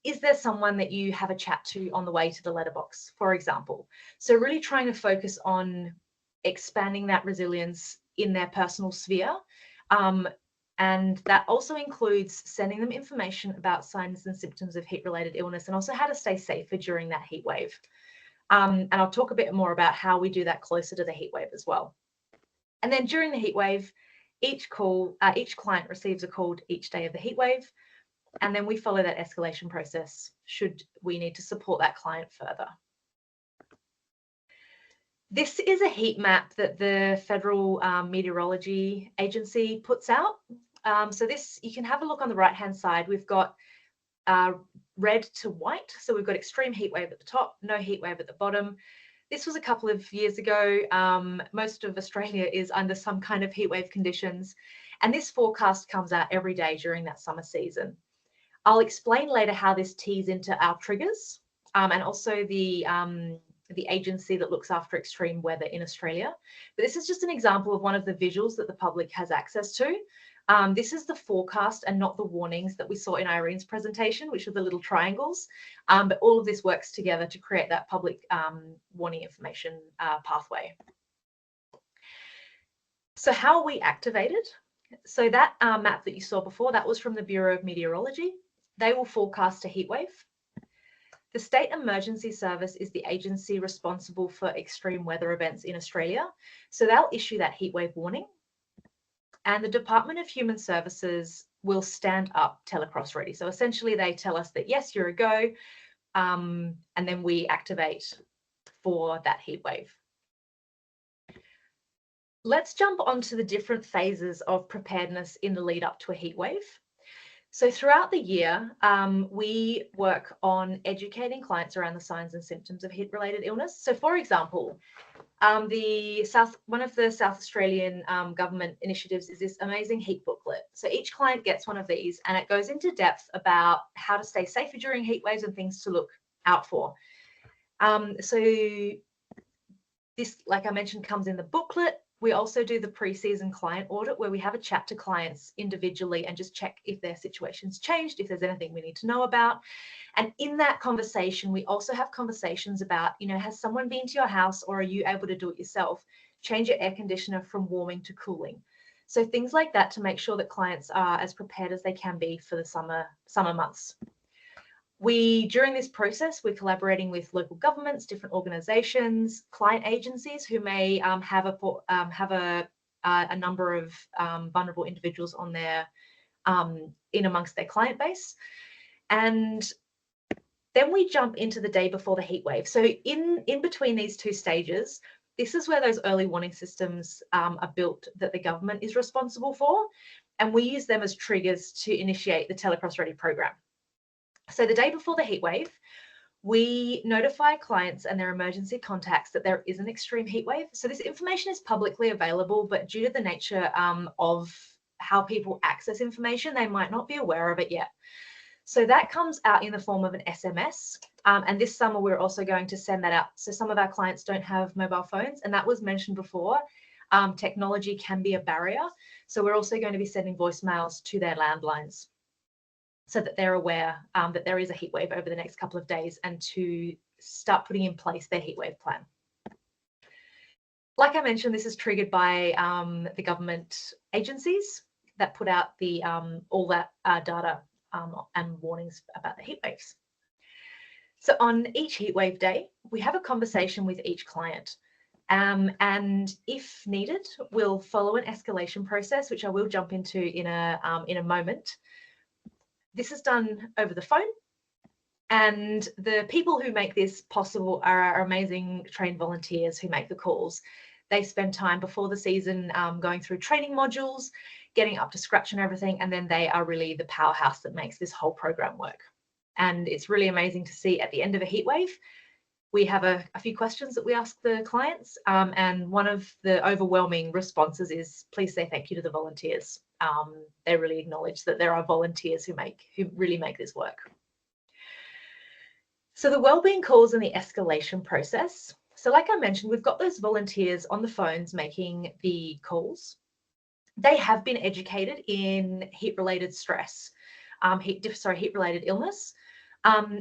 D: Is there someone that you have a chat to on the way to the letterbox, for example? So really trying to focus on expanding that resilience in their personal sphere. And that also includes sending them information about signs and symptoms of heat-related illness and also how to stay safer during that heat wave. And I'll talk a bit more about how we do that closer to the heat wave as well. And then during the heat wave, each client receives a call each day of the heat wave, and then we follow that escalation process should we need to support that client further. This is a heat map that the Federal Meteorology Agency puts out. So this, you can have a look on the right-hand side. We've got red to white. So we've got extreme heat wave at the top, no heat wave at the bottom. This was a couple of years ago. Most of Australia is under some kind of heat wave conditions. And this forecast comes out every day during that summer season. I'll explain later how this tees into our triggers and also the agency that looks after extreme weather in Australia. But this is just an example of one of the visuals that the public has access to. This is the forecast and not the warnings that we saw in Irene's presentation, which are the little triangles. But all of this works together to create that public warning information pathway. So how are we activated? So that map that you saw before, that was from the Bureau of Meteorology. They will forecast a heat wave. The State Emergency Service is the agency responsible for extreme weather events in Australia. So they'll issue that heat wave warning. And the Department of Human Services will stand up Telecross Ready. So essentially they tell us that, yes, you're a go. And then we activate for that heat wave. Let's jump onto the different phases of preparedness in the lead up to a heat wave. So throughout the year, we work on educating clients around the signs and symptoms of heat-related illness. So for example, one of the South Australian government initiatives is this amazing heat booklet. So each client gets one of these and it goes into depth about how to stay safer during heat waves and things to look out for. So this, like I mentioned, comes in the booklet. We also do the pre-season client audit where we have a chat to clients individually and just check if their situation's changed, if there's anything we need to know about. And in that conversation, we also have conversations about, you know, has someone been to your house or are you able to do it yourself? Change your air conditioner from warming to cooling. So things like that to make sure that clients are as prepared as they can be for the summer months. During this process, we're collaborating with local governments, different organisations, client agencies who may have a number of vulnerable individuals on their in amongst their client base. And then we jump into the day before the heat wave. So in between these two stages, this is where those early warning systems are built that the government is responsible for, and we use them as triggers to initiate the Telecross Ready program. So the day before the heat wave, we notify clients and their emergency contacts that there is an extreme heat wave. So this information is publicly available, but due to the nature of how people access information, they might not be aware of it yet. So that comes out in the form of an SMS. And this summer, we're also going to send that out. So some of our clients don't have mobile phones, and that was mentioned before. Technology can be a barrier. So we're also going to be sending voicemails to their landlines, so that they're aware that there is a heat wave over the next couple of days and to start putting in place their heat wave plan. Like I mentioned, this is triggered by the government agencies that put out the all that data and warnings about the heat waves. So on each heat wave day, we have a conversation with each client. And if needed, we'll follow an escalation process, which I will jump into in a moment. This is done over the phone, and the people who make this possible are our amazing trained volunteers who make the calls. They spend time before the season going through training modules, getting up to scratch and everything, and then they are really the powerhouse that makes this whole program work. And it's really amazing to see at the end of a heat wave, we have a few questions that we ask the clients, and one of the overwhelming responses is, please say thank you to the volunteers. They really acknowledge that there are volunteers who really make this work. So the wellbeing calls and the escalation process. So like I mentioned, we've got those volunteers on the phones making the calls. They have been educated in heat-related stress, heat-related illness.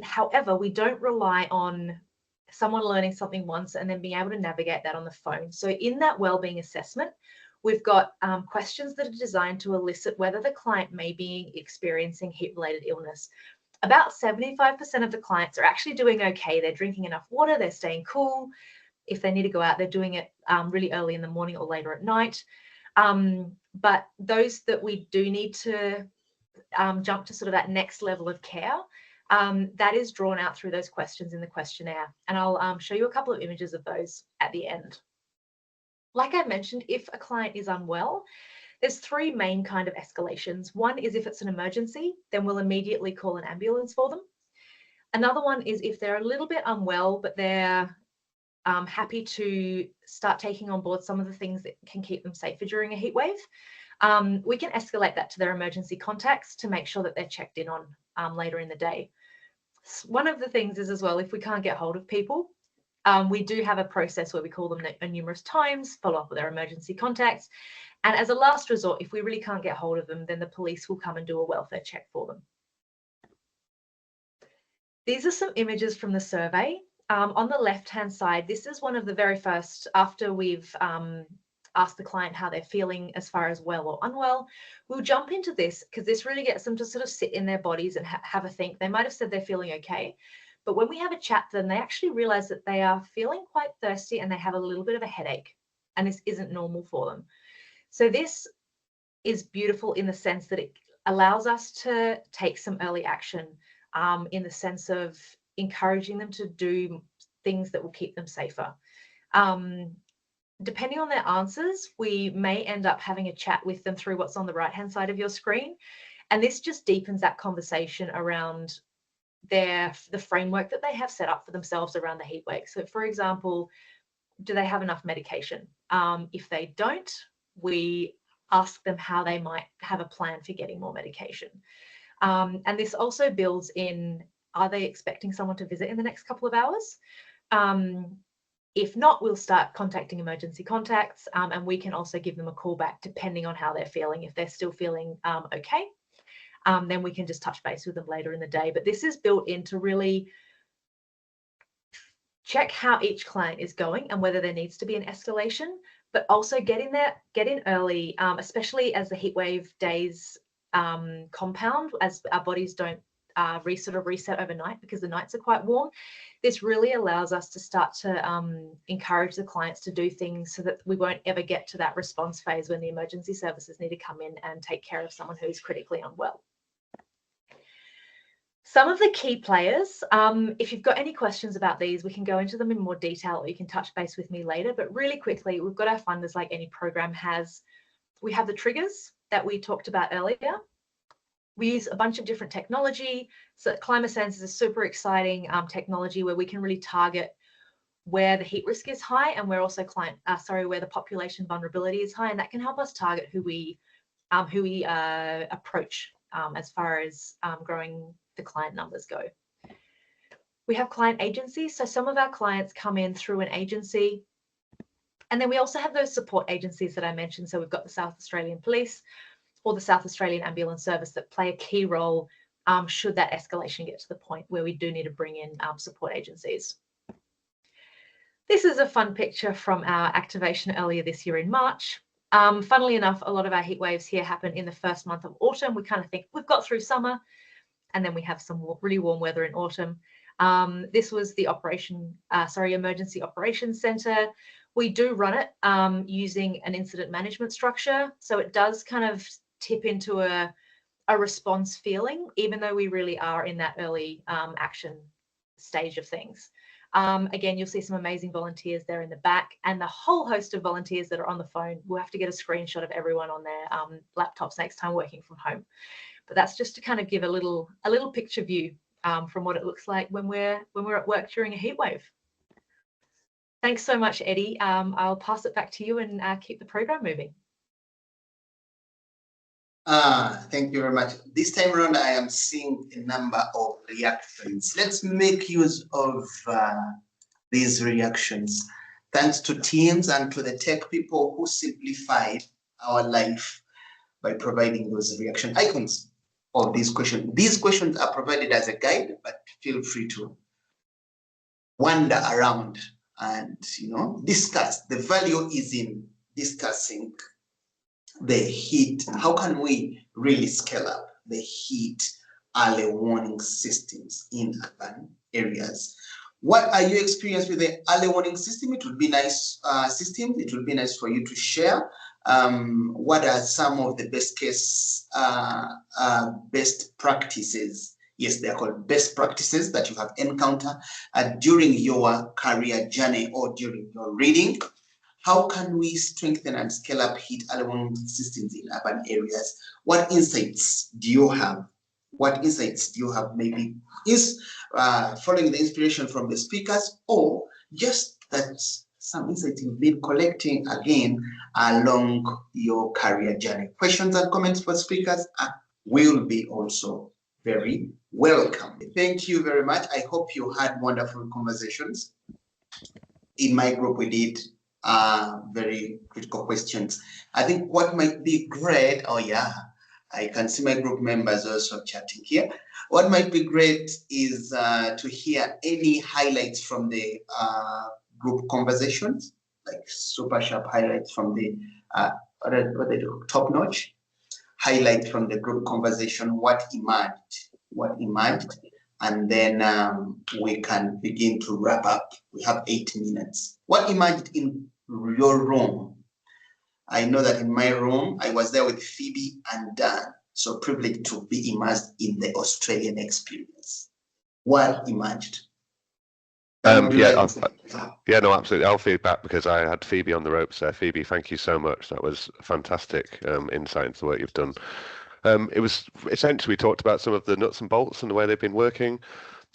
D: However, we don't rely on someone learning something once and then being able to navigate that on the phone. So in that wellbeing assessment, we've got questions that are designed to elicit whether the client may be experiencing heat-related illness. About 75% of the clients are actually doing okay. They're drinking enough water, they're staying cool. If they need to go out, they're doing it really early in the morning or later at night. But those that we do need to jump to sort of that next level of care, that is drawn out through those questions in the questionnaire. And I'll show you a couple of images of those at the end. Like I mentioned, if a client is unwell, there's three main kind of escalations. One is if it's an emergency, then we'll immediately call an ambulance for them. Another one is if they're a little bit unwell, but they're happy to start taking on board some of the things that can keep them safer during a heat wave. We can escalate that to their emergency contacts to make sure that they're checked in on later in the day. One of the things is as well, if we can't get hold of people, we do have a process where we call them numerous times, follow up with their emergency contacts. And as a last resort, if we really can't get hold of them, then the police will come and do a welfare check for them. These are some images from the survey. On the left-hand side, this is one of the very first, after we've asked the client how they're feeling as far as well or unwell, we'll jump into this because this really gets them to sort of sit in their bodies and have a think. They might have said they're feeling okay, but when we have a chat to them, they actually realize that they are feeling quite thirsty and they have a little bit of a headache, and this isn't normal for them. So this is beautiful in the sense that it allows us to take some early action in the sense of encouraging them to do things that will keep them safer. Depending on their answers, we may end up having a chat with them through what's on the right-hand side of your screen. And this just deepens that conversation around the framework that they have set up for themselves around the heat wave. So for example, do they have enough medication? If they don't, we ask them how they might have a plan for getting more medication. And this also builds in, are they expecting someone to visit in the next couple of hours? If not, we'll start contacting emergency contacts, and we can also give them a call back depending on how they're feeling. If they're still feeling okay, then we can just touch base with them later in the day. But this is built in to really check how each client is going and whether there needs to be an escalation, but also get in early, especially as the heat wave days compound, as our bodies don't sort of reset overnight because the nights are quite warm. This really allows us to start to encourage the clients to do things so that we won't ever get to that response phase when the emergency services need to come in and take care of someone who's critically unwell. Some of the key players, if you've got any questions about these, we can go into them in more detail, or you can touch base with me later. But really quickly, we've got our funders like any program has. We have the triggers that we talked about earlier. We use a bunch of different technology. So ClimateSense is a super exciting technology where we can really target where the heat risk is high and where also where the population vulnerability is high, and that can help us target who we approach as far as growing the client numbers go. We have client agencies. So some of our clients come in through an agency. And then we also have those support agencies that I mentioned. So we've got the South Australian Police or the South Australian Ambulance Service that play a key role should that escalation get to the point where we do need to bring in support agencies. This is a fun picture from our activation earlier this year in March. Funnily enough, a lot of our heat waves here happen in the first month of autumn. We kind of think we've got through summer, and then we have some really warm weather in autumn. This was the Emergency Operations Centre. We do run it using an incident management structure. So it does kind of tip into a response feeling, even though we really are in that early action stage of things. Again, you'll see some amazing volunteers there in the back, and the whole host of volunteers that are on the phone. We'll have to get a screenshot of everyone on their laptops next time working from home. But that's just to kind of give a little picture view from what it looks like when we're at work during a heat wave. Thanks so much, Eddie. I'll pass it back to you and keep the program moving.
A: Thank you very much. This time around, I am seeing a number of reactions. Let's make use of these reactions. Thanks to teams and to the tech people who simplified our life by providing those reaction icons of these questions. These questions are provided as a guide, but feel free to wander around and discuss. The value is in discussing the heat. How can we really scale up the heat early warning systems in urban areas? What are your experience with the early warning system? It would be nice it would be nice for you to share. What are some of the best practices? Yes, they are called best practices that you have encountered during your career journey or during your reading. How can we strengthen and scale up heat early warning systems in urban areas? What insights do you have? Maybe is following the inspiration from the speakers, or just that some insights you've been collecting again along your career journey. Questions and comments for speakers will be also very welcome. Thank you very much. I hope you had wonderful conversations. In my group, we did very critical questions. I think what might be great, I can see my group members also chatting here. What might be great is to hear any highlights from the group conversations, like super sharp highlights from the top-notch highlights from the group conversation, what emerged, and then we can begin to wrap up. We have 8 minutes. What emerged in your room? I know that in my room, I was there with Phoebe and Dan, so privileged to be immersed in the Australian experience. What emerged?
E: No, absolutely. I'll feed back because I had Phoebe on the ropes there. Phoebe, thank you so much. That was fantastic insight into the work you've done. It was essentially, we talked about some of the nuts and bolts and the way they've been working.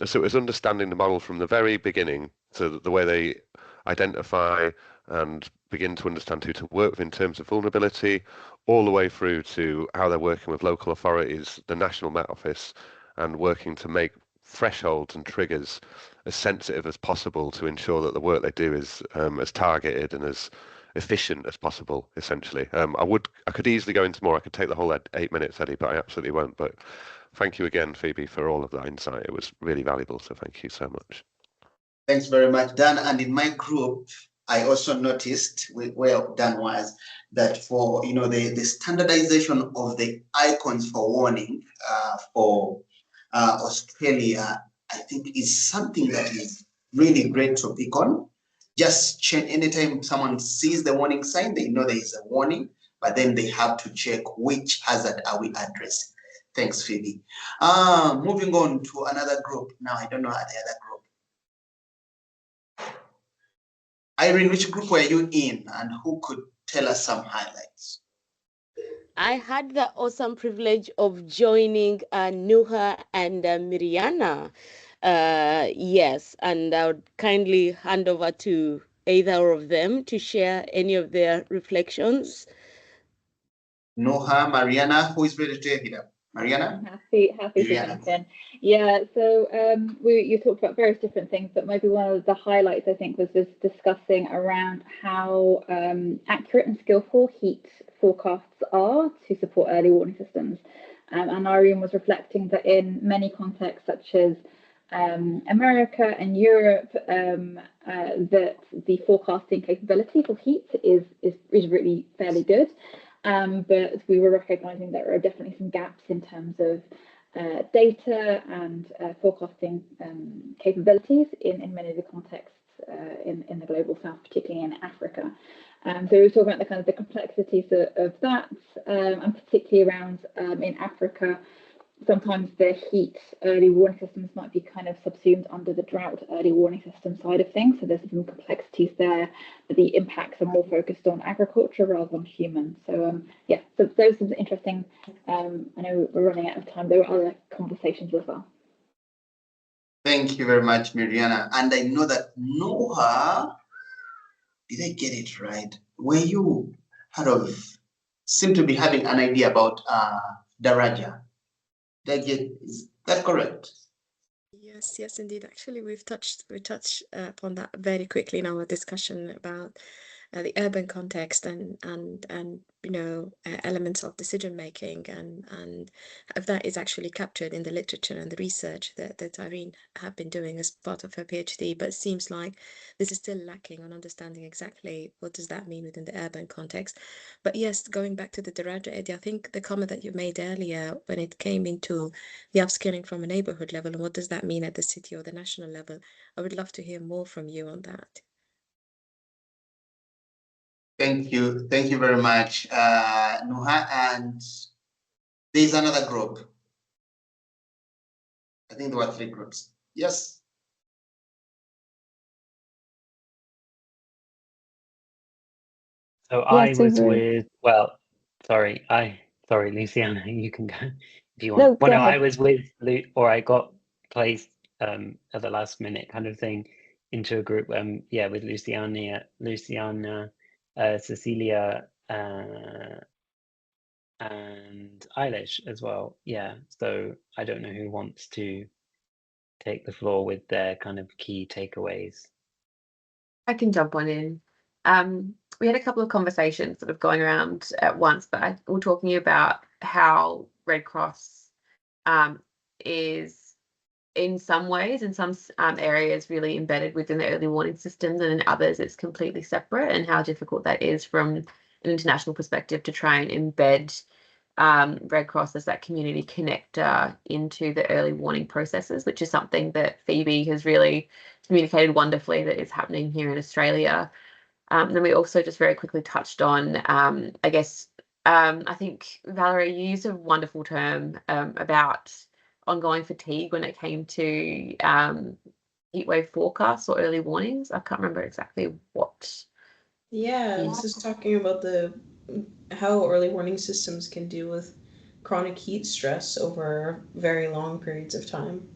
E: So it was understanding the model from the very beginning to the way they identify and begin to understand who to work with in terms of vulnerability, all the way through to how they're working with local authorities, the National Met Office, and working to make thresholds and triggers as sensitive as possible to ensure that the work they do is as targeted and as efficient as possible, essentially. I could easily go into more. I could take the whole 8 minutes, Eddie, but I absolutely won't. But thank you again, Phoebe, for all of that insight. It was really valuable, so thank you so much.
A: Thanks very much, Dan. And in my group, I also noticed where Dan was that for the standardization of the icons for warning for Australia, I think is something that is really great to pick on. Just check anytime someone sees the warning sign, they know there is a warning, but then they have to check which hazard are we addressing. Thanks, Phoebe. Moving on to another group. Now, I don't know the other group. Irene, which group were you in, and who could tell us some highlights?
C: I had the awesome privilege of joining Nuha and Miriana. Yes, and I would kindly hand over to either of them to share any of their reflections.
A: Nuha, Mariana, who is ready to take it up? Mariana?
F: Happy to jump in. Yeah, so you talked about various different things, but maybe one of the highlights I think was just discussing around how accurate and skillful heat forecasts are to support early warning systems. And Irene was reflecting that in many contexts, such as America and Europe, that the forecasting capability for heat is really fairly good. But we were recognizing that there are definitely some gaps in terms of data and forecasting capabilities in many of the contexts in the global south, particularly in Africa. So we were talking about the complexities of that, and particularly around in Africa. Sometimes the heat early warning systems might be kind of subsumed under the drought early warning system side of things. So there's some complexities there, but the impacts are more focused on agriculture rather than human. So yeah, so those are interesting. I know we're running out of time. There were other conversations as well.
A: Thank you very much, Miriana. And I know that Noah, did I get it right? Were you seem to be having an idea about Daraja? Is that correct?
G: Yes, indeed. Actually, we touched upon that very quickly in our discussion about the urban context and elements of decision making, and if that is actually captured in the literature and the research that Irene have been doing as part of her PhD. But it seems like this is still lacking on understanding exactly what does that mean within the urban context. But yes, going back to the Daraja, Eddie, I think the comment that you made earlier when it came into the upskilling from a neighborhood level and what does that mean at the city or the national level, I would love to hear more from you on that.
A: Thank you very much, Nuha. And there's another group. I think there were 3 groups. Yes.
B: So I was with, sorry, Luciana, you can go if you want. Well, no, I was with, or I got placed at the last minute kind of thing into a group, with Luciana, Cecilia, and Eilish as well. Yeah, so I don't know who wants to take the floor with their kind of key takeaways.
H: I can jump on in. We had a couple of conversations sort of going around at once, but we're talking about how Red Cross is in some ways, in some areas, really embedded within the early warning systems, and in others it's completely separate, and how difficult that is from an international perspective to try and embed Red Cross as that community connector into the early warning processes, which is something that Phoebe has really communicated wonderfully that is happening here in Australia. Then we also just very quickly touched on, I think, Valerie, you used a wonderful term about ongoing fatigue when it came to heatwave forecasts or early warnings. I can't remember exactly what.
I: Yeah, this is talking about how early warning systems can deal with chronic heat stress over very long periods of time.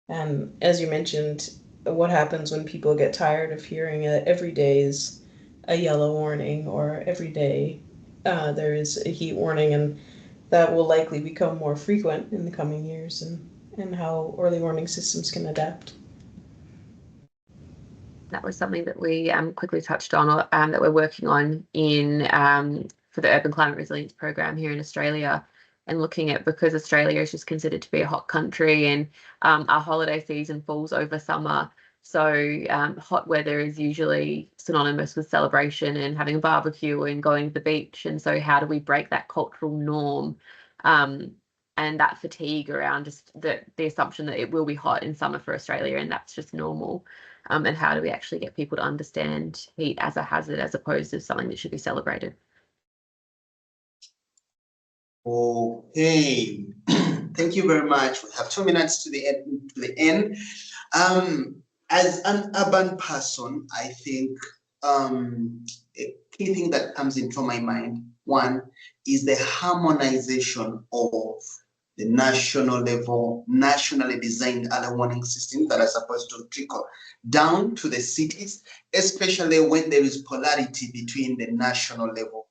I: And as you mentioned, what happens when people get tired of hearing every day is a yellow warning, or every day there is a heat warning, and that will likely become more frequent in the coming years. and how early warning systems can adapt.
H: That was something that we quickly touched on, that we're working on in for the Urban Climate Resilience Program here in Australia, and looking at, because Australia is just considered to be a hot country, and our holiday season falls over summer. So hot weather is usually synonymous with celebration and having a barbecue and going to the beach. And so how do we break that cultural norm and that fatigue around just the assumption that it will be hot in summer for Australia and that's just normal? And how do we actually get people to understand heat as a hazard as opposed to something that should be celebrated?
A: Okay, thank you very much. We have 2 minutes to the end. As an urban person, I think a key thing that comes into my mind, one, is the harmonization of the national level, nationally designed early warning systems that are supposed to trickle down to the cities, especially when there is polarity between the national level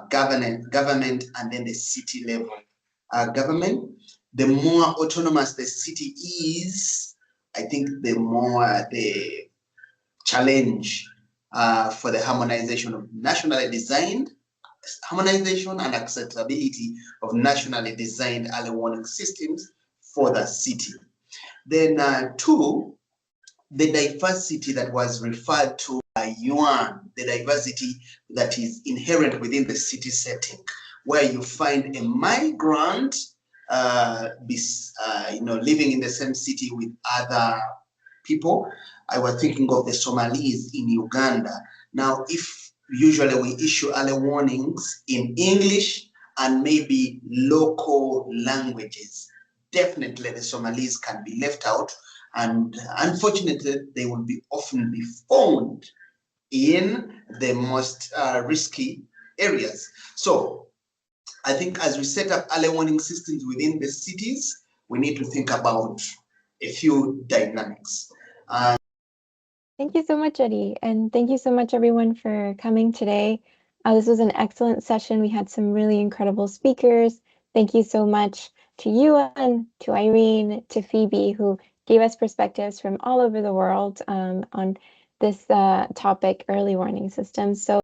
A: government and then the city level government. The more autonomous the city is, I think the more the challenge for the harmonization of harmonization and acceptability of nationally designed early warning systems for the city. Then two, the diversity that was referred to by Yuan, the diversity that is inherent within the city setting, where you find a migrant living in the same city with other people. I was thinking of the Somalis in Uganda. Now, if usually we issue early warnings in English and maybe local languages, definitely the Somalis can be left out, and unfortunately they will often be found in the most risky areas. So I think as we set up early warning systems within the cities, we need to think about a few dynamics.
J: Thank you so much, Eddie. And thank you so much, everyone, for coming today. This was an excellent session. We had some really incredible speakers. Thank you so much to Yuan, to Irene, to Phoebe, who gave us perspectives from all over the world on this topic, early warning systems. So